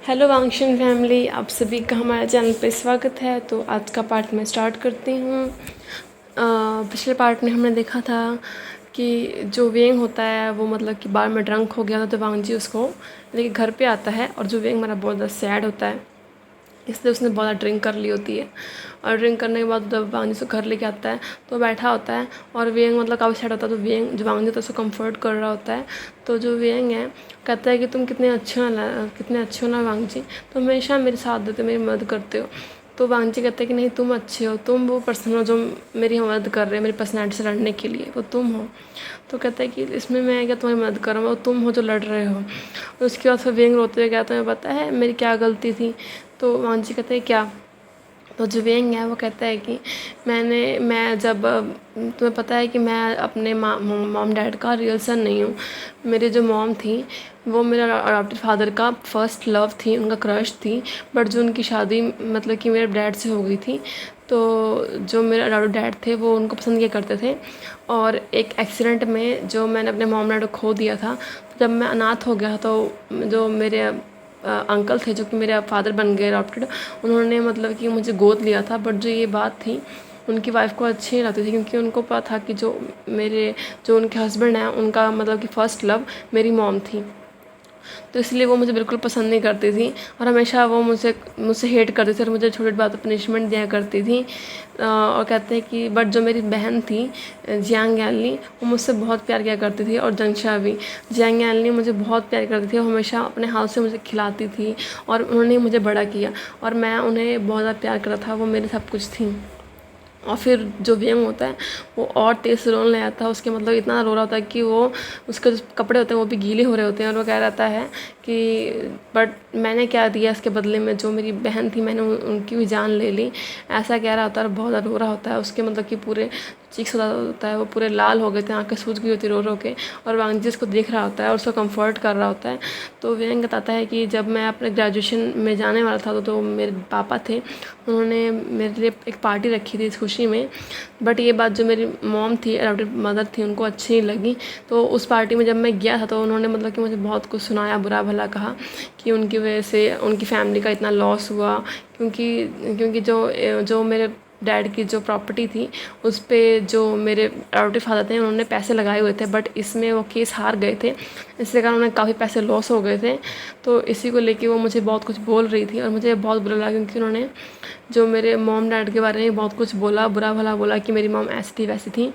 Hello वांगशन family, आप सभी का हमारे चैनल पे स्वागत है। तो आज का पार्ट मैं स्टार्ट करती हूँ। पिछले पार्ट में हमने देखा था कि जो वेंग होता है वो मतलब कि बार में ड्रंक हो गया था, तो वांग जी उसको लेके घर पे आता है। और जो वेंग हमारा बहुत ज़्यादा सैड होता है, इसलिए उसने बहुत ज़्यादा ड्रिंक कर ली होती है। और ड्रिंक करने के बाद जब वांग जी उसको घर लेके आता है तो बैठा होता है, और वेंग मतलब काफ़ी सैड होता है। तो वेंग जो वांग जी तो उसको कंफर्ट कर रहा होता है। तो जो वेंग है कहता है कि तुम कितने अच्छे हो ना वांग जी, तुम हमेशा मेरे साथ देते हो, मेरी मदद करते हो। तो वांग जी कहते हैं कि नहीं, तुम अच्छे हो, तुम वो पर्सन हो जो मेरी मदद कर रहे हैं, मेरी पर्सनैलिटी से लड़ने के लिए, वो तुम हो। तो कहता है कि इसमें मैं क्या तुम्हारी मदद कर रहा हूँ, वो तुम हो जो लड़ रहे हो। और उसके बाद फिर वेंग रोते हुए कहता है, तुम्हें पता है मेरी क्या गलती थी? तो वांग जी कहते हैं क्या? तो जो वेंग है वो कहता है कि मैं जब तुम्हें पता है कि मैं अपने मॉम डैड का रियल सन नहीं हूँ। मेरी जो मॉम थी वो मेरा अडॉप्टेड फादर का फर्स्ट लव थी, उनका क्रश थी। बट जो उनकी शादी मतलब कि मेरे डैड से हो गई थी, तो जो मेरे अडॉप्टेड डैड थे वो उनको पसंद किया करते थे। और एक एक्सीडेंट में जो मैंने अपने मॉम डैड को खो दिया था, तो जब मैं अनाथ हो गया तो जो मेरे अंकल थे जो कि मेरे फादर बन गए अडॉप्टेड, उन्होंने मतलब कि मुझे गोद लिया था। बट जो ये बात थी उनकी वाइफ को अच्छी नहीं लगती थी, क्योंकि उनको पता था कि जो उनके हस्बैंड हैं उनका मतलब कि फ़र्स्ट लव मेरी मॉम थी। तो इसलिए वो मुझे बिल्कुल पसंद नहीं करती थी, और हमेशा वो मुझसे मुझसे हेट करती थी और मुझे छोटी छोटी बातों पर पनिशमेंट दिया करती थी। और कहते हैं कि बट जो मेरी बहन थी जियांग यानली, वो मुझसे बहुत प्यार किया करती थी। और जंगशा भी, जियांग यानली मुझे बहुत प्यार करती थी, वो हमेशा अपने हाथ से मुझे खिलाती थी, और उन्होंने मुझे बड़ा किया, और मैं उन्हें बहुत ज़्यादा प्यार करता था। वो मेरे सब कुछ थी। और फिर जो वेंग होता है वो और तेज़ से रोने लग जाता है। उसके मतलब इतना रो रहा होता है कि वो उसके जो कपड़े होते हैं वो भी गीले हो रहे होते हैं। और वो कह रहता है कि बट मैंने क्या दिया इसके बदले में, जो मेरी बहन थी मैंने उनकी भी जान ले ली, ऐसा कह रहा होता है और बहुत ज़्यादा रो रहा होता है। उसके मतलब कि पूरे चीख होता है, वो पूरे लाल हो गए थे, आंखें सूज गई होती रो रो के। और वांग जी उसको देख रहा होता है और उसको कंफर्ट कर रहा होता है। तो वेंग बताता है कि जब मैं अपने ग्रेजुएशन में जाने वाला था तो मेरे पापा थे, उन्होंने मेरे लिए एक पार्टी रखी थी इस खुशी में। बट ये बात जो मेरी मॉम थी, अडॉप्टेड मदर थी, उनको अच्छी नहीं लगी। तो उस पार्टी में जब मैं गया था तो उन्होंने मतलब कि मुझे बहुत कुछ सुनाया, बुरा भला कहा कि उनकी वजह से उनकी फैमिली का इतना लॉस हुआ, क्योंकि जो मेरे डैड की जो प्रॉपर्टी थी उस पे जो मेरे अडॉप्टेड फादर थे उन्होंने पैसे लगाए हुए थे, बट इसमें वो केस हार गए थे, इसके कारण उन्हें काफ़ी पैसे लॉस हो गए थे। तो इसी को लेके वो मुझे बहुत कुछ बोल रही थी, और मुझे बहुत बुरा लगा, क्योंकि उन्होंने जो मेरे मॉम डैड के बारे में बहुत कुछ बोला, बुरा भला बोला कि मेरी मॉम ऐसी थी वैसी थी।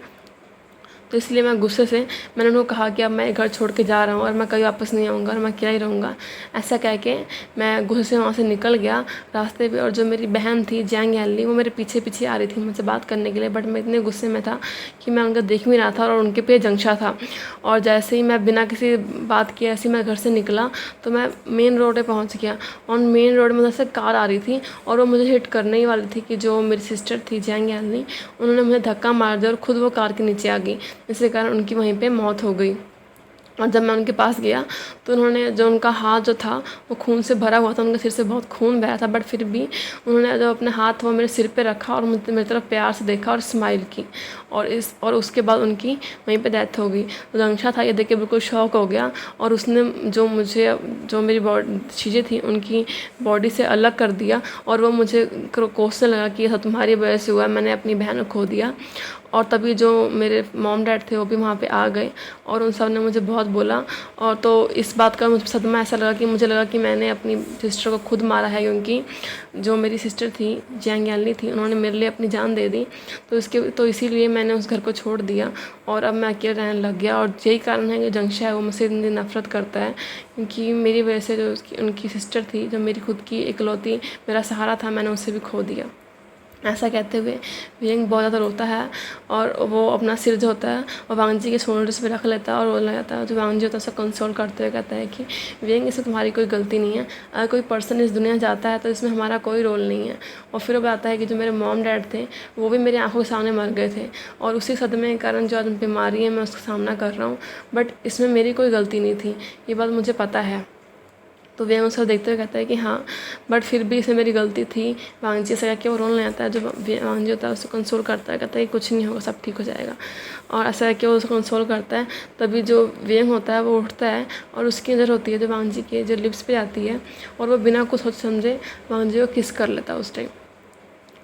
तो इसलिए मैं गुस्से से मैंने उनको कहा कि अब मैं घर छोड़ के जा रहा हूँ और मैं कभी वापस नहीं आऊँगा और मैं अकेला ही रहूँगा। ऐसा कह के मैं गुस्से से वहाँ से निकल गया रास्ते पे। और जो मेरी बहन थी जियांग यानली, वो मेरे पीछे पीछे आ रही थी मुझसे बात करने के लिए, बट मैं इतने गुस्से में था कि मैं उनका देख भी रहा था और उनके पे जंगशा था। और जैसे ही मैं बिना किसी बात किए ऐसे ही मैं घर से निकला तो मैं मेन रोड पर पहुँच गया। और मेन रोड में उधर से कार आ रही थी और वो मुझे हिट करने ही वाली थी कि जो मेरी सिस्टर थी जियांग यानली, उन्होंने मुझे धक्का मार दिया और खुद वो कार के नीचे आ गई, जिसके कारण उनकी वहीं पे मौत हो गई। और जब मैं उनके पास गया तो उन्होंने जो उनका हाथ जो था वो खून से भरा हुआ था, उनके सिर से बहुत खून बह रहा था, बट फिर भी उन्होंने जो अपने हाथ वो मेरे सिर पे रखा और मुझे मेरी तरफ प्यार से देखा और स्माइल की। और उसके बाद उनकी वहीं पे डेथ हो गई। तो दंक्षा था ये देख के बिल्कुल शॉक हो गया, और उसने जो मेरी बॉडी चीज़ें थी उनकी बॉडी से अलग कर दिया, और वो मुझे कोसने लगा कि ऐसा तुम्हारी वजह से हुआ, मैंने अपनी बहन को खो दिया। और तभी जो मेरे मॉम डैड थे वो भी वहाँ पे आ गए, और उन सब ने मुझे बहुत बोला। और तो इस बात का मुझे सदमा ऐसा लगा कि मुझे लगा कि मैंने अपनी सिस्टर को खुद मारा है, क्योंकि जो मेरी सिस्टर थी जियांग यानली थी, उन्होंने मेरे लिए अपनी जान दे दी। तो इसीलिए मैंने उस घर को छोड़ दिया और अब मैं अकेले रहने लग गया। और यही कारण है कि जंगशा है वो मुझसे इतनी नफरत करता है, क्योंकि मेरी वजह से जो उनकी सिस्टर थी, जो मेरी खुद की इकलौती मेरा सहारा था, मैंने उसे भी खो दिया। ऐसा कहते हुए वियंग बहुत ज़्यादा रोता है, और वो अपना सिर जो होता है वो वांग जी के शोल्डर्स पे रख लेता है और रोने लग जाता है। जो वांग जी होता है उसको कंसोल करते हुए कहता है कि वियंग, इसमें तुम्हारी कोई गलती नहीं है, अगर कोई पर्सन इस दुनिया जाता है तो इसमें हमारा कोई रोल नहीं है। और फिर वो बताता है कि जो मेरे मॉम डैड थे वो भी मेरी आंखों के सामने मर गए थे, और उसी सदमे के कारण जो आज बीमारी है मैं उसका सामना कर रहा हूँ, बट इसमें मेरी कोई गलती नहीं थी, ये बात मुझे पता है। तो वेंग उसको देखते हुए कहता है कि हाँ, बट फिर भी इसमें मेरी गलती थी। वांगजी ऐसा क्या वो रोने आता है। जो वांगजी होता है उसको कंसोल करता है, कहता है कि कुछ नहीं होगा, सब ठीक हो जाएगा। और ऐसा क्या वो उसको कंसोल करता है। तभी जो वेंग होता है वो उठता है और उसकी नज़र होती है जो वांगजी के जो लिप्स पे आती है, और वो बिना कुछ सोच समझे वांगजी को किस कर लेता है उस टाइम।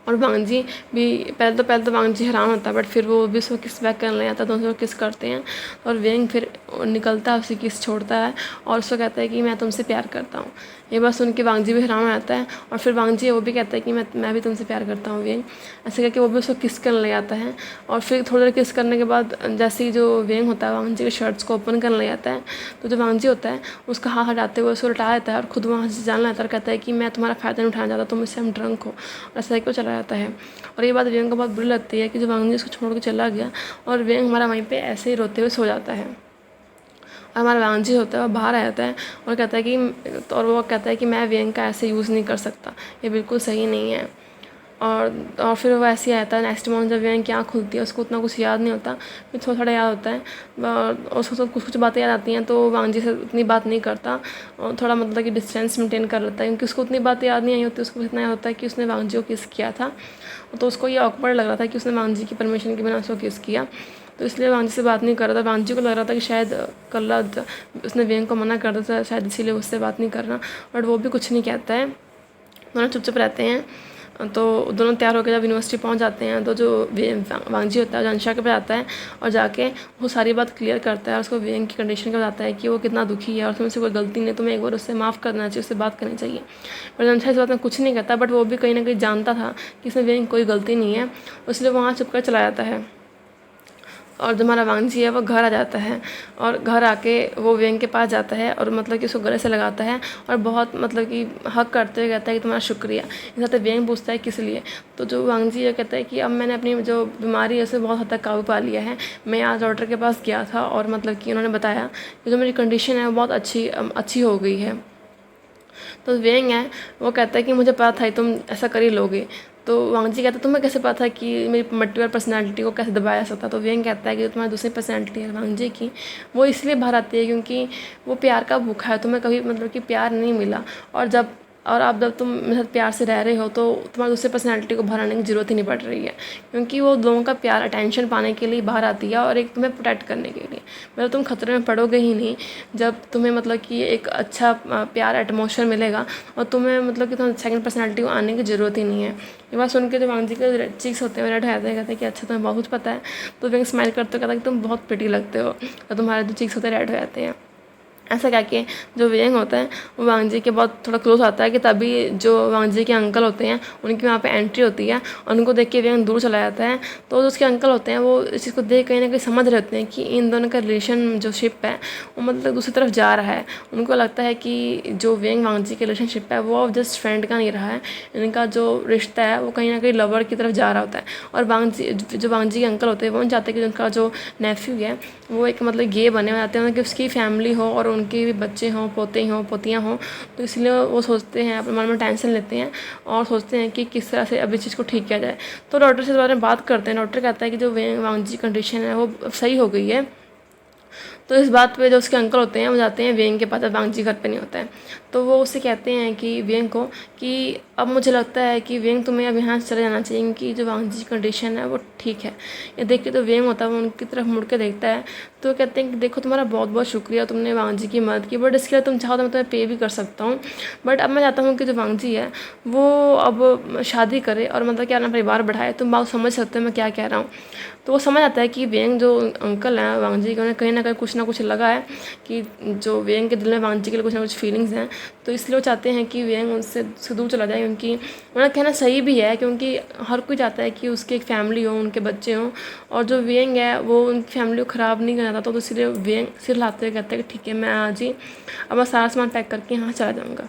और वांगजी भी पहले तो वांगजी हैरान होता है, बट फिर वो भी उसको किस बैक करने लग जाता है, दोनों किस करते हैं। और वेंग फिर निकलता है, उसे किस छोड़ता है और उसको कहता है कि मैं तुमसे प्यार करता हूँ। ये बात सुन के वांगजी भी हैरान हो जाता है, और फिर वांगजी वो भी कहता है कि मैं भी तुमसे प्यार करता हूँ वेंग। ऐसे करके वो भी उसको किस करने लग जाता है। और फिर थोड़ी देर किस करने के बाद जैसे ही जो वेंग होता है वांगजी के शर्ट्स को ओपन करने लग जाता है, तो जो वांगजी होता है उसका हाथ हटाते हुए उसको उल्टा देता है और खुद वहाँ से जाने लगता है। कहता है कि मैं तुम्हारा फ़ायदा नहीं उठाना चाहता, तुम इससे हम ड्रंक हो। और ऐसा करके वो चला जाता है। और ये बात वेंग को बहुत बुरी लगती है कि जो वांगजी उसको छोड़ के चला गया, और वेंग हमारा वहीं पे ऐसे ही रोते हुए सो जाता है। और हमारा वांगजी होता है वो बाहर आ जाता है और कहता है कि और वो कहता है कि मैं वेंग का ऐसे यूज़ नहीं कर सकता, ये बिल्कुल सही नहीं है। और फिर वो ऐसे ही आता है। नेक्स्ट मॉर्निंग जब वेंग की आँख खुलती है उसको उतना कुछ याद नहीं होता, फिर थोड़ा थोड़ा याद होता है। और उसको तो कुछ कुछ बातें याद आती हैं, तो वांगजी से उतनी बात नहीं करता और थोड़ा मतलब कि डिस्टेंस मेंटेन कर लेता है, क्योंकि उसको उतनी बातें याद नहीं आई होती। उसको इतना याद होता है कि उसने वांगजी को किस किया था, तो उसको ये ऑकवर्ड लग रहा था कि उसने वांगजी की परमिशन के बिना उसको किस किया। तो इसलिए वांगजी से बात नहीं कर रहा था। वांगजी को लग रहा था कि शायद कल्ला उसने वेंग को मना कर दिया था, शायद इसीलिए उससे बात नहीं करना। बट वो भी कुछ नहीं कहता है, दोनों चुपचाप रहते हैं। तो दोनों तैयार होकर जब यूनिवर्सिटी पहुंच जाते हैं, तो जो वांगजी होता है जो अंशा के पास आता है और जाके वो सारी बात क्लियर करता है और उसको वेंग की कंडीशन का बताता है कि वो कितना दुखी है और तुम्हें से कोई गलती नहीं, तुम्हें एक बार उससे माफ़ करना चाहिए, उससे बात करनी चाहिए। पर अंशा इस बात में कुछ नहीं कहता, बट वो भी कहीं ना कहीं जानता था कि इसमें वेंग कोई गलती नहीं है, इसलिए वहाँ चुप कर चला जाता है। और जो हमारा वांगजी है वो घर आ जाता है, और घर आके वो वेंग के पास जाता है और मतलब कि उसको गले से लगाता है और बहुत मतलब कि हक करते हुए कहता है कि तुम्हारा शुक्रिया। इस तरह वेंग पूछता है किस लिए, तो जो वांगजी ये कहता है कि अब मैंने अपनी जो बीमारी है उसे बहुत हद तक काबू पा लिया है। मैं आज डॉक्टर के पास गया था और मतलब कि उन्होंने बताया कि जो मेरी कंडीशन है वो बहुत अच्छी हो गई है। तो वेंग है वो कहता है कि मुझे पता था तुम ऐसा कर ही लोगे। तो वांगजी कहता है तुम्हें कैसे पता था कि मेरी मल्टीपल पर्सनैलिटी को कैसे दबाया जा सकता। तो वेंग कहता है कि जो तुम्हारी दूसरी पर्सनैलिटी है वांगजी की, वो इसलिए बाहर आती है क्योंकि वो प्यार का भूखा है, तुम्हें कभी मतलब कि प्यार नहीं मिला। और अब जब तुम मेरे साथ प्यार से रह रहे हो तो तुम्हारी दूसरी पर्सनैलिटी को बाहर आने की ज़रूरत ही नहीं पड़ रही है, क्योंकि वो दोनों का प्यार अटेंशन पाने के लिए बाहर आती है और एक तुम्हें प्रोटेक्ट करने के लिए। मतलब तुम खतरे में पड़ोगे ही नहीं जब तुम्हें मतलब कि एक अच्छा प्यार एटमॉस्फेयर मिलेगा, और तुम्हें मतलब कि तुम सेकंड पर्सनैलिटी को आने की ज़रूरत ही नहीं है। ये बात सुन के जो वांगजी के चीक्स होते हैं रेड हो जाते हैं, कहते हैं कि अच्छा तुम्हें बहुत कुछ पता है। तो वेंग स्माइल करते कहता है कि तुम बहुत प्रिटी लगते हो, और तुम्हारे जो चीक्स होते हैं रेड हो जाते हैं। ऐसा कह के जो वेंग होता है वो वांगजी के बहुत थोड़ा क्लोज आता है कि तभी जो वांगजी के अंकल होते हैं उनकी वहाँ पे एंट्री होती है, और उनको देख के वेंग दूर चला जाता है। तो जो उसके अंकल होते हैं वो इस चीज़ को देख कहीं ना कहीं समझ रहे होते हैं कि इन दोनों का रिलेशन जो शिप है वो मतलब दूसरी तरफ जा रहा है। उनको लगता है कि जो वेंग वांगजी के रिलेशनशिप है वो अब जस्ट फ्रेंड का नहीं रहा है, इनका जो रिश्ता है वो कहीं ना कहीं लवर की तरफ जा रहा होता है। और जो वांगजी के अंकल होते हैं वो नहीं चाहते कि उनका जो नेफ्यू है वो एक मतलब गे बने हो जाते हैं, कि उसकी फैमिली हो और उनके भी बच्चे हों, पोते हों, पोतियाँ हों। तो इसलिए वो सोचते हैं, अपने मन में टेंशन लेते हैं और सोचते हैं कि किस तरह से अब इस चीज़ को ठीक किया जाए। तो डॉक्टर से इस बारे में बात करते हैं। डॉक्टर कहता है कि जो वांगजी कंडीशन है वो सही हो गई है। तो इस बात पे जो उसके अंकल होते हैं वो जाते हैं वेंग के पास, जब वांगजी घर पे नहीं होता है। तो वो उससे कहते हैं कि वेंग को कि अब मुझे लगता है कि वेंग तुम्हें अब यहाँ से चले जाना चाहिए, क्योंकि जो वांगजी कंडीशन है वो ठीक है। ये देख के तो वेंग होता है वो उनकी तरफ मुड़ के देखता है, तो कहते हैं कि देखो तुम्हारा बहुत बहुत शुक्रिया, तुमने वांगजी की मदद की, बट इसके लिए तुम चाहो तो मैं तुम्हें पे भी कर सकता हूँ। बट अब मैं चाहता हूँ कि जो वांगजी है वो अब शादी करे और मतलब क्या अपना परिवार बढ़ाए। तुम बात समझ सकते हो मैं क्या कह रहा हूँ। तो वो समझ आता है कि वेंग जो अंकल हैं वांगजी के, उन्हें कहीं ना कहीं कुछ ना कुछ लगा है कि जो वेंग के दिल में वांगजी के लिए कुछ ना कुछ फीलिंग्स हैं। तो इसलिए वो चाहते हैं कि वेंग उनसे दूर चला जाए, क्योंकि उन्हें कहना सही भी है, क्योंकि हर कोई चाहता है कि उसकी एक फैमिली हो, उनके बच्चे हों, और जो वेंग है वो उनकी फैमिली को ख़राब नहीं करना चाहता। तो इसलिए वेंग सिर हिलाते हुए कहता है कि ठीक है मैं आज ही अब मैं सारा सामान पैक करके यहाँ चला जाऊँगा।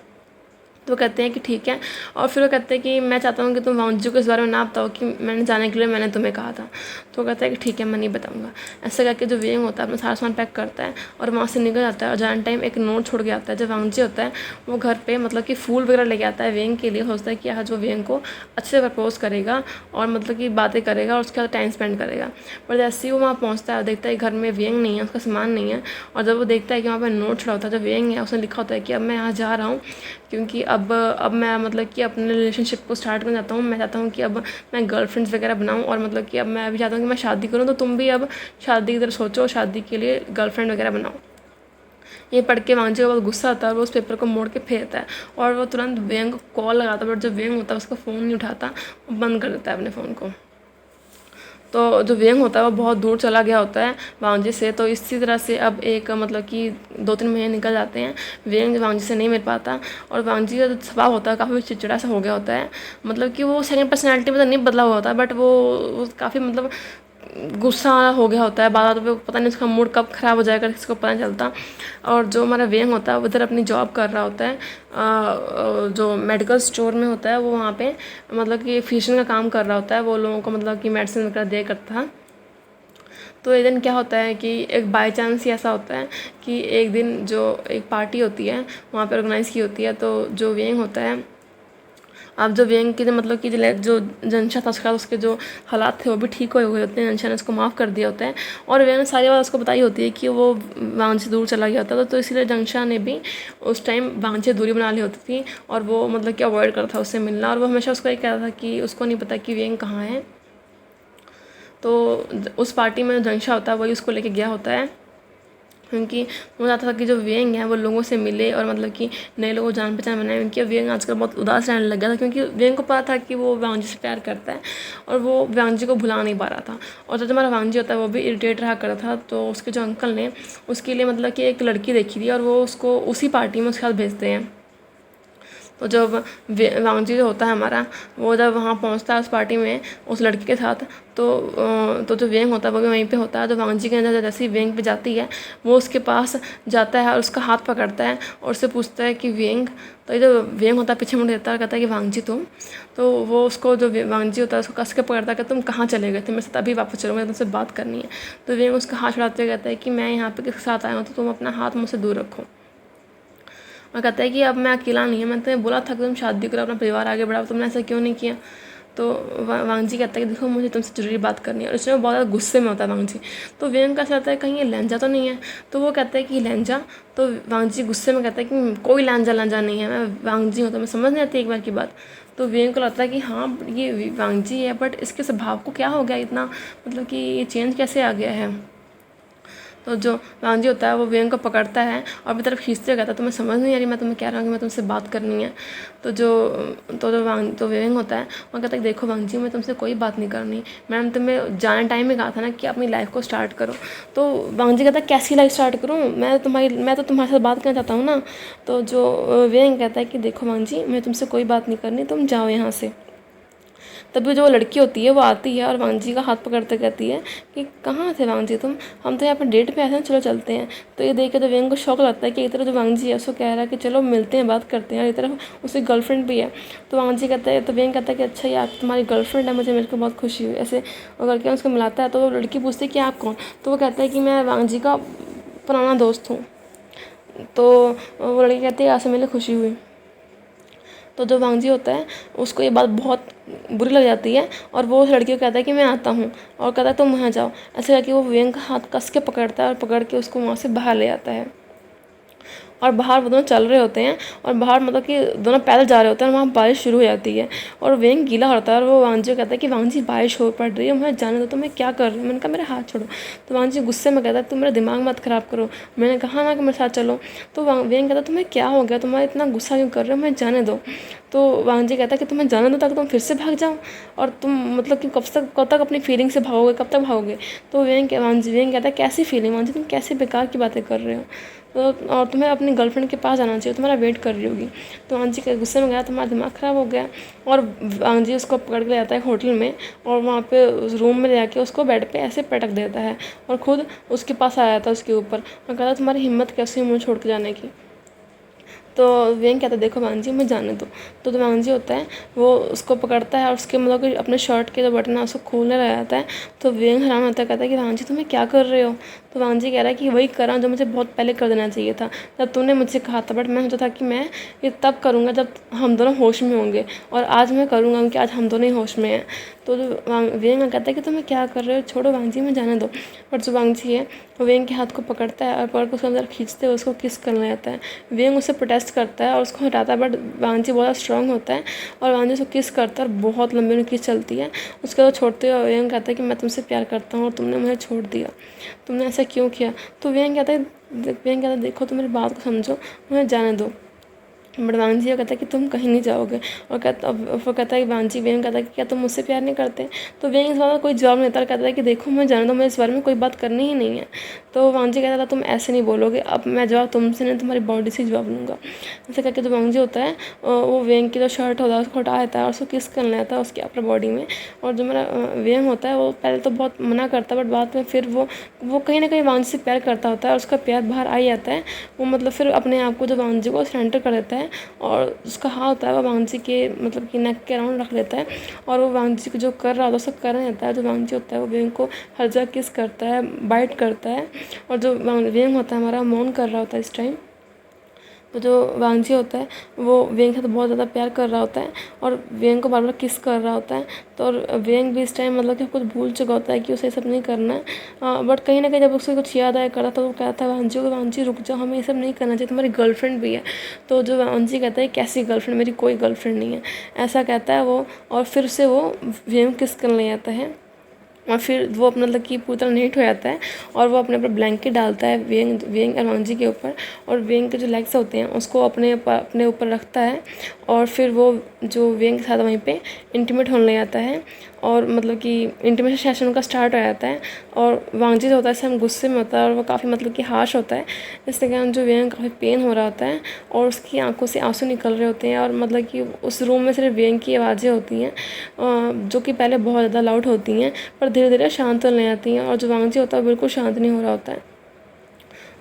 तो वो कहते हैं कि ठीक है। और फिर वो कहते हैं कि मैं चाहता हूँ कि तुम वांगजी को इस बारे में ना बताओ कि मैंने जाने के लिए मैंने तुम्हें कहा था। तो वो कहता है कि ठीक है, मैं नहीं बताऊँगा। ऐसा करके जो वेंग होता है अपना सारा सामान पैक करता है और वहाँ से निकल जाता है। और जाने टाइम एक नोट छोड़ के आता है। जो वांगजी होता है वो घर पे मतलब कि फूल वगैरह लेके आता है वेंग के लिए, सोचता है कि आज वो वेंग को अच्छे से प्रपोज करेगा और मतलब कि बातें करेगा और उसके साथ टाइम स्पेंड करेगा। पर जैसे ही वो वहाँ पहुँचता है, देखता है घर में वेंग नहीं है, उसका सामान नहीं है। और जब वो देखता है कि वहाँ पर नोट छोड़ा होता है, जो वेंग है उसने लिखा होता है कि अब मैं यहाँ जा रहा हूँ, क्योंकि अब मैं मतलब कि अपने रिलेशनशिप को स्टार्ट करना चाहता हूँ। मैं चाहता हूँ कि अब मैं गर्लफ्रेंड्स वगैरह बनाऊँ और मतलब कि अब मैं भी चाहता हूँ कि मैं शादी करूँ, तो तुम भी अब शादी की तरफ सोचो, शादी के लिए गर्लफ्रेंड वगैरह बनाओ। ये पढ़ के वांगजी को बहुत गुस्सा आता है और वो उस पेपर को मोड़ के फेंकता है और वो तुरंत वेंग को कॉल लगाता है। बट जो वेंग होता है उसका फ़ोन नहीं उठाता, वो बंद कर देता है अपने फ़ोन को। तो जो वेंग होता है वो बहुत दूर चला गया होता है वांगजी से। तो इसी तरह से अब एक मतलब कि 2-3 महीने निकल जाते हैं, वेंग वांगजी से नहीं मिल पाता। और वांगजी का जो स्वभाव होता है काफ़ी चिड़चिड़ा सा हो गया होता है। मतलब कि वो सेकंड पर्सनैलिटी में तो नहीं बदला हुआ होता, बट वो काफ़ी मतलब गुस्सा हो गया होता है। बात पे पता नहीं उसका मूड कब ख़राब हो जाएगा, किसी को पता नहीं चलता। और जो हमारा वेंग होता है वो इधर अपनी जॉब कर रहा होता है, जो मेडिकल स्टोर में होता है वो वहाँ पे मतलब कि फिजिशियन का काम कर रहा होता है। वो लोगों को मतलब कि मेडिसिन वगैरह दे करता है। तो एक दिन क्या होता है कि एक बाई चांस ही ऐसा होता है कि एक दिन जो एक पार्टी होती है वहाँ पे ऑर्गेनाइज़ की होती है। तो जो वेंग होता है, अब जो वेंग की मतलब कि जो जंशा था उसके जो हालात थे वो भी ठीक हुए हुए होते हैं। जंशा ने उसको माफ़ कर दिया होता है और वेंग ने सारी बात उसको बताई होती है कि वो वांगजी से दूर चला गया होता था। तो इसीलिए जंशा ने भी उस टाइम वांगजी से दूरी बना ली होती थी और वो मतलब कि अवॉइड करता था उससे मिलना। और वो हमेशा उसको ये कहता था कि उसको नहीं पता कि वेंग कहाँ है। तो उस पार्टी में जो जंशा होता है वही उसको लेके गया होता है, क्योंकि वो चाहता था कि जो वेंग है वो लोगों से मिले और मतलब कि नए लोगों को जान पहचान बनाए। उनकी वेंग आजकल बहुत उदास रहने लग गया था, क्योंकि वेंग को पता था कि वो वांगजी से प्यार करता है और वो वांगजी को भुला नहीं पा रहा था। और जो हमारा वांगजी होता है वो भी इरिटेट रहा करता था। तो उसके जो अंकल ने उसके लिए मतलब कि एक लड़की देखी थी और वो उसको उसी पार्टी में उसके साथ भेजते हैं। तो जब वांगजी जो होता है हमारा, वो जब वहाँ पहुँचता है उस पार्टी में उस लड़की के साथ, तो जो वेंग होता है वो भी वहीं पे होता है। तो वांगजी के अंदर जैसे ही वेंग पे जाती है वो उसके पास जाता है और उसका हाथ पकड़ता है और उससे पूछता है कि वेंग। तो ये जो वेंग होता है पीछे मुड़ देता है और कहता है कि वांगजी तुम। तो वो उसको जो वांगजी होता है उसको कस के पकड़ता है कि तुम कहाँ चले गए थे, मेरे साथ अभी वापस चलो, मुझे तुमसे बात करनी है। तो वेंग उसका हाथ छुड़ाते हुए कहता है कि मैं यहाँ पे किसके साथ आया हूँ, तो तुम अपना हाथ मुझसे दूर रखो। और कहता है कि अब मैं अकेला नहीं हूँ, मैं तुम्हें बोला था कि तुम शादी करो, अपना परिवार आगे बढ़ाओ, तुमने ऐसा क्यों नहीं किया। तो वांगजी कहता है कि देखो मुझे तुमसे ज़रूरी बात करनी है। और इसमें बहुत ज़्यादा गुस्से में होता है वांगजी। तो वेंग का चाहता है कहीं ये लहंजा तो नहीं है। तो वो कहता है कि लहंजा। तो वांगजी गुस्से में कहता है कि कोई लहंजा नहीं है, मैं वांगजी हूँ। तो मैं समझ नहीं आती एक बार की बात। तो वेंग को लगता है कि हाँ ये वांगजी है, बट इसके स्वभाव को क्या हो गया इतना, मतलब कि ये चेंज कैसे आ गया है। तो जो वांगजी होता है वो वेंग को पकड़ता है और अपनी तरफ खींचते हुए कहता है तुम्हें समझ नहीं आ रही, मैं तुम्हें कह रहा हूँ कि मैं तुमसे बात करनी है। तो वेंग होता है वो कहता है देखो वांगजी, मैं तुमसे कोई बात नहीं करनी, मैंने तुम्हें जाने टाइम में कहा था ना कि अपनी लाइफ को स्टार्ट करो। तो वांगजी कहता है कैसी लाइफ स्टार्ट करूँ, मैं तो तुम्हारे साथ बात करना चाहता हूँ ना। तो जो वेंग कहता है कि देखो वांगजी, मैं तुमसे कोई बात नहीं करनी, तुम जाओ यहाँ से। तभी जो लड़की होती है वो आती है और वांगजी का हाथ पकड़ते कहती है कि कहाँ थे वांगजी तुम, हम तो यहाँ पर डेट पे आए हैं, चलो चलते हैं। तो ये देख के तो वेंग को शौक लगता है कि एक तरफ जो वांगजी है उसको कह रहा है कि चलो मिलते हैं, बात करते हैं, और एक तरफ उसकी गर्लफ्रेंड भी है। तो वांगजी कहता है, तो वेंग कहता है कि अच्छा यार तुम्हारी गर्लफ्रेंड है, मुझे मेरे को बहुत खुशी हुई ऐसे। और करके उसको मिलाता है। तो वो लड़की पूछती है कि आप कौन। तो वो कहता है कि मैं वांगजी का पुराना दोस्त हूँ। तो वो लड़की कहती है आपसे मिलकर खुशी हुई। तो जो वांगजी होता है उसको ये बात बहुत बुरी लग जाती है और वो उस लड़की को कहता है कि मैं आता हूँ, और कहता है तुम वहाँ जाओ। ऐसे करके वो वेंग का हाथ कस के पकड़ता है और पकड़ के उसको वहाँ से बाहर ले आता है। और बाहर वो दोनों चल रहे होते हैं और बाहर मतलब कि दोनों पैदल जा रहे होते हैं और वहाँ बारिश शुरू हो जाती है और वेंग गीला होता है। और वो वांगजी को कहता है कि वांगजी बारिश हो पड़ रही है, मुझे जाने दो, तो मैं क्या कर रही हूँ। मैंने कहा मेरे हाथ छोड़ो। तो वांगजी गुस्से में कहता है तुम मेरा दिमाग मत ख़राब करो, मैंने कहा ना कि मेरे साथ चलो। तो वेंग कहता है तुम्हें क्या हो गया, तुम्हारा इतना गुस्सा क्यों कर रहे हो, मुझे जाने दो। तो वांगजी कहता है कि तुम्हें जाने दो ताकि तुम फिर से भाग जाओ, और तुम मतलब कि कब तक अपनी फीलिंग से भागोगे, कब तक भागोगे। तो वेंग कहता है कैसी फीलिंग वांगजी, तुम कैसी बेकार की बातें कर रहे हो, तो और तुम्हें अपनी गर्लफ्रेंड के पास जाना चाहिए, तुम्हारा वेट कर रही होगी। तो वांगजी के गुस्से में गया, तुम्हारा दिमाग ख़राब हो गया। और वांगजी उसको पकड़ के ले जाता है एक होटल में और वहाँ पे उस रूम में ले जाके उसको बेड पे ऐसे पटक देता है और ख़ुद उसके पास आया था उसके ऊपर और कहता तुम्हारी हिम्मत कैसी मुझे छोड़ के जाने की। तो वेंग कहता है देखो वांजी मुझे जाने दो। तो जो वांजी होता है वो उसको पकड़ता है और उसके मतलब कि अपने शर्ट के जो बटन है उसको खोलने लग जाता है। तो वेंग हैरान होता है, कहता है कि वांजी तुम्हें क्या कर रहे हो। तो वांजी कह रहा है कि वही करा जो मुझे बहुत पहले कर देना चाहिए था, जब तूने मुझसे कहा था, बट मैं सोचा था कि मैं ये तब करूँगा जब हम दोनों होश में होंगे, और आज मैं करूँगा क्योंकि आज हम दोनों ही होश में हैं। तो जो वेंग कहता है कि तुम्हें क्या कर रहे हो, छोड़ो वांजी में जाने दो। बट जो वांजी है वो वेंग के हाथ को पकड़ता है और पकड़ के उसके अंदर खींचते हुए उसको किस करने जाता है। वेंग उससे प्रोटेस्ट करता है और उसको हटाता है, बट वांजी बहुत स्ट्रांग होता है और वांजी उसको किस करता है और बहुत लंबी उनकी किस चलती है। उसके बाद छोड़ते हुए वेंग कहता है कि मैं तुमसे प्यार करता हूँ और तुमने मुझे छोड़ दिया, तुमने ऐसा क्यों किया। तो वेंग कहता है देखो तुम मेरी बात को समझो, मुझे जाने दो। बट वांजी कहता है कि तुम कहीं नहीं जाओगे। और वो कहता है कि वांजी वेंग कहता है कि क्या तुम मुझसे प्यार नहीं करते। तो वेंग इस बात का कोई जवाब नहीं देता, कहता है कि देखो मुझे जाने दो, मुझे इस बारे में कोई बात करनी ही नहीं है। तो वांजी कहता था तुम ऐसे नहीं बोलोगे, अब मैं जवाब तुमसे नहीं तुम्हारी बॉडी से जवाब लूँगा। ऐसे करके जो वांजी होता है वो वेंग की जो शर्ट होता है उसको हटा देता है और उसको किस करने लगता है उसके अपने बॉडी में। और जो मेरा वेंग होता है वो पहले तो बहुत मना करता है, बट बाद में फिर वो कहीं ना कहीं वांजी से प्यार करता होता है और उसका प्यार बाहर आ ही जाता है। वो मतलब फिर अपने आप को जो वांजी को सरेंडर कर देता है और उसका हाथ होता है वो वांजी के मतलब कि नेक के अराउंड रख लेता है और वो वांजी को जो कर रहा होता है उसको करने देता है। जो वांजी होता है वो वेंग को हर जगह किस करता है, बाइट करता है। और जो वेंग होता है हमारा मौन कर रहा होता है इस टाइम। तो जो वांजी होता है वो वेंग से तो बहुत ज़्यादा प्यार कर रहा होता है और वेंग को बार बार किस कर रहा होता है। तो और वेंग भी इस टाइम मतलब कि कुछ भूल चुका होता है कि उसे ये सब नहीं करना है। बट कहीं ना कहीं जब उसे कुछ याद आया करा तो वो कहता है वांजी को, वांजी रुक जाओ, हमें ये सब नहीं करना चाहिए, तुम्हारी गर्लफ्रेंड भी है। तो जो वांजी कहता है कैसी गर्लफ्रेंड, मेरी कोई गर्लफ्रेंड नहीं है, ऐसा कहता है वो। और फिर से वो वेंग किस करने आता है और फिर वो अपना मतलब कि पूरी तरह नीट हो जाता है और वो अपने ऊपर ब्लैंकेट डालता है वेंग और वांजी के ऊपर। और वेंग के जो लेग्स होते हैं उसको अपने ऊपर रखता है और फिर वो जो वेंग के साथ वहीं पे इंटीमेट होने लग जाता है और मतलब कि इंटीमेशन सेशन उनका स्टार्ट हो जाता है। और वांजी जो होता है इससे गुस्से में होता है और वो काफ़ी मतलब कि हार्श होता है। इसके कारण जो वेंग काफ़ी पेन हो रहा होता है और उसकी आंखों से आंसू निकल रहे होते हैं और मतलब कि उस रूम में सिर्फ वेंग की आवाज़ें होती हैं जो कि पहले बहुत ज़्यादा लाउड होती हैं पर धीरे धीरे शांत होने आती हैं। और जो वांजी होता है बिल्कुल शांत नहीं हो रहा होता है।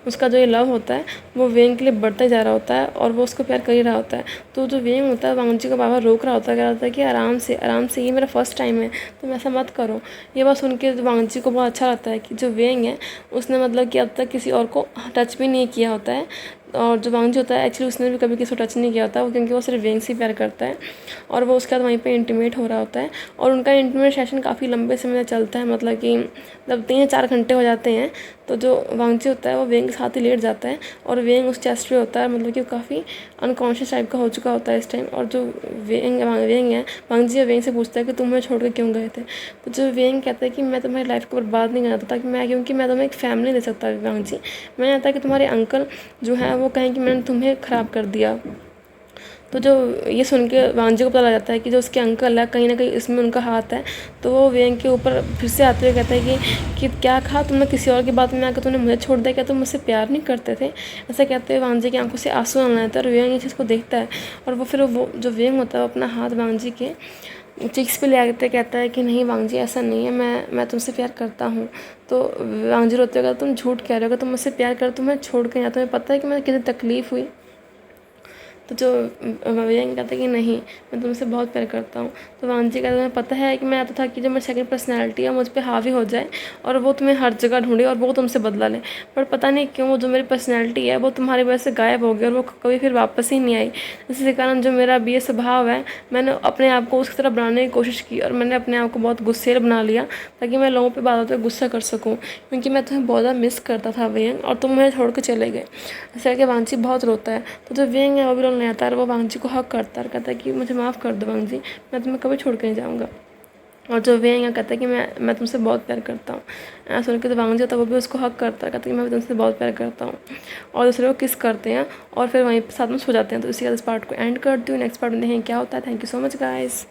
उसका जो ये लव होता है वो वेंग के लिए बढ़ता जा रहा होता है और वो उसको प्यार कर ही रहा होता है। तो जो वेंग होता है वांजी को बार बार रोक रहा होता है, कह रहा होता है कि आराम से, ये मेरा फर्स्ट टाइम है, तुम ऐसा मत करो। ये बात सुन के वांजी को बहुत अच्छा लगता है कि जो वेंग है उसने मतलब कि अब तक किसी और को टच भी नहीं किया होता है। और जो वांजी होता है एक्चुअली उसने भी कभी किसी को टच नहीं किया होता क्योंकि वो सिर्फ वेंग से प्यार करता है। और वो उसके बाद वहीं पे इंटीमेट हो रहा होता है और उनका इंटीमेट सेशन काफ़ी लंबे समय तक चलता है, मतलब कि जब 3-4 घंटे हो जाते हैं। तो जो वांजी होता है वो वेंग के साथ ही लेट जाता है और वेंग उस चेस्ट पे होता है, मतलब कि वो काफ़ी अनकॉन्शियस टाइप का हो चुका होता है इस टाइम। और जो वेंग है वांजी वेंग से पूछता है कि तुम मुझे छोड़ के क्यों गए थे। तो जो वेंग कहता है कि मैं तुम्हारी लाइफ को बर्बाद नहीं करना चाहता क्योंकि मैं तुम्हें एक फैमिली दे सकता वांजी। मैं चाहता कि तुम्हारे अंकल जो है वो कहें कि मैंने तुम्हें ख़राब कर दिया। तो जो ये सुन के वांजी को पता लग जाता है कि जो उसके अंकल है कहीं ना कहीं इसमें उनका हाथ है। तो वो वेंग के ऊपर फिर से आते हुए कहता है कि क्या कहा तुमने किसी और की बात में आकर तुमने मुझे छोड़ दिया, क्या तुम मुझसे प्यार नहीं करते थे। ऐसा कहते हुए वांजी की आंखों से आंसू आने लगता है और वेंग इस चीज़ को देखता है और वो फिर वो जो वेंग होता है वो अपना हाथ वांजी के चिक्स पे ले आते कहता है कि नहीं वांजी ऐसा नहीं है, मैं तुमसे प्यार करता हूँ। तो वांजी रोते हुए तुम झूठ कह रहे हो, तुम मुझसे प्यार कर तुम्हें छोड़ के या तुम्हें पता है कि मुझे कितनी तकलीफ़ हुई। तो जो वेंग कहता है कि नहीं मैं तुमसे बहुत प्यार करता हूँ। तो वांजी कहता है तुम्हें पता है कि मैं आता था कि जो मेरी सेकंड पर्सनैलिटी है मुझ पर हावी हो जाए और वो तुम्हें हर जगह ढूंढे और वो तुमसे बदला ले, पर पता नहीं क्यों जो मेरी पर्सनैलिटी है वो तुम्हारी वजह से गायब हो गई और वो कभी फिर वापस ही नहीं आई। इसी कारण जो मेरा ये स्वभाव है मैंने अपने आप को उसकी तरह बनाने की कोशिश की और मैंने अपने आप को बहुत गुस्सेल बना लिया ताकि मैं लोगों पर बातों पर गुस्सा कर सकूँ क्योंकि मैं तुम्हें बहुत ज़्यादा मिस करता था वेंग और तुम मुझे छोड़ के चले गए। ऐसे करके वांजी बहुत रोता है। तो जो वेंग है वो भी रोने आता है और वो वांजी को हक करता है और कहता है कि मुझे माफ़ कर दो वांजी, मैं तुम्हें कभी छोड़ के नहीं जाऊँगा। और जो वेंग है कहता है कि मैं तुमसे बहुत प्यार करता हूँ। ऐसा सुन के जो वांजी होता है वो भी उसको हक करता है, कहता है कि मैं भी तुमसे बहुत प्यार करता हूँ और दूसरे को किस करते हैं और फिर वहीं साथ में सो जाते हैं। तो इसी का इस पार्ट को एंड करती हूँ, नेक्स्ट पार्ट में देखें क्या होता है। Thank you so much guys.